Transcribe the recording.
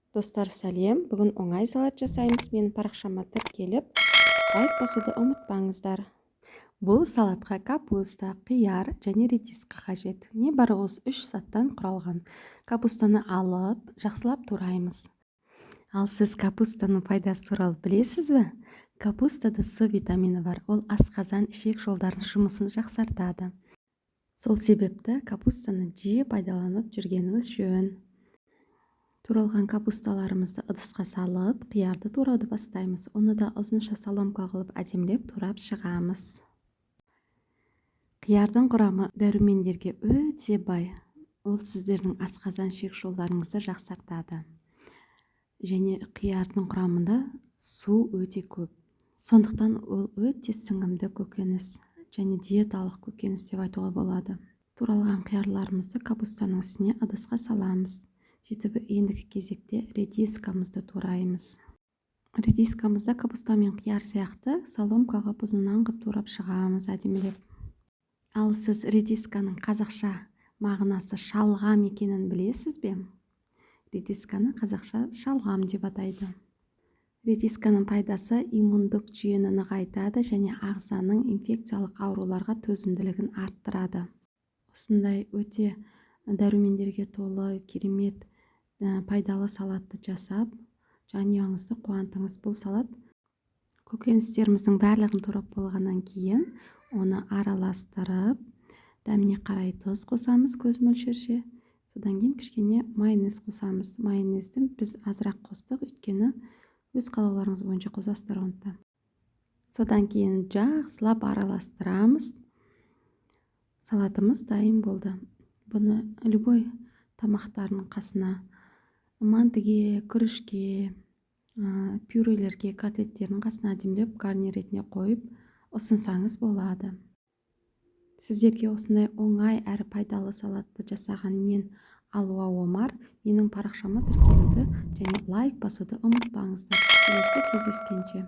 Достар, сәлем. Бүгін оңай салат жасаймыз. Менің парақшама тіркеліп, лайк басуды ұмытпаңыздар. Бұл салатқа капуста, қияр және редиска қажет. Не бары осы 3 заттан құралған. Капустаны алып, жақсылап тураймыз. Ал сіз капустаның пайдасы туралы білесіз бе? Капустада С витамині бар. Ол асқазан ішек жолдарының жұмысын жақсартады. Сол себепті капустаны жиі пайдаланып жүргеніңіз жөн. Туралған капусталарымызды ыдысқа салып, қиярды турауды бастаймыз. Оны да ұзынша соломка қылып әдемілеп турап шығамыз. Қиярдың құрамы дәрумендерге өте бай. Ол сіздердің асқазан ішек жолдарыңызды жақсартады. Және қиярдың құрамында су өте көп. Сондықтан ол өте сіңімді көкөніс және диеталық көкөніс деп айтуға болады. Туралған қиярларымызды капустаның үстіне ыдысқа саламыз. Сөйтіп ендігі кезекте редискамызды тураймыз. Редискамызды капуста мен қияр сияқты соломкаға ұзыннан қып турап шығамыз әдемілеп. Ал сіз редисканың қазақша мағынасы шалғам екенін білесіз бе? Редисканы қазақша шалғам деп атайды. Редисканың пайдасы иммундық жүйені нығайтады және ағзаның инфекциялық ауруларға төзімділігін арттырады. Осындай өте дәрумендерге толы керемет пайдалы салатты жасап, жанұяңызды қуантыңыз. Бұл салат көкөністеріміздің барлығын турап болғаннан кейін оны араластырып, дәміне қарай тұз қосамыз көз мөлшерше. Содан кейін кішкене майонез қосамыз. Майонезді біз азырақ қостық, өйткені өз қалауларыңыз бойынша қосасыздар онда. Содан кейін жақсылап араластырамыз. Салатымыз дайын болды. Бұны любой тамақтардың қасына, мантыге, күрішке, пюрелерге, котлеттердің қасына әдемілеп гарнир ретінде қойып ұсынсаңыз болады. Сіздерге осындай оңай әрі пайдалы салатты жасаған мен Алуа Омар. Менің парақшама тіркелуді және лайк басуды ұмытпаңыздар. Келесі кездескенше.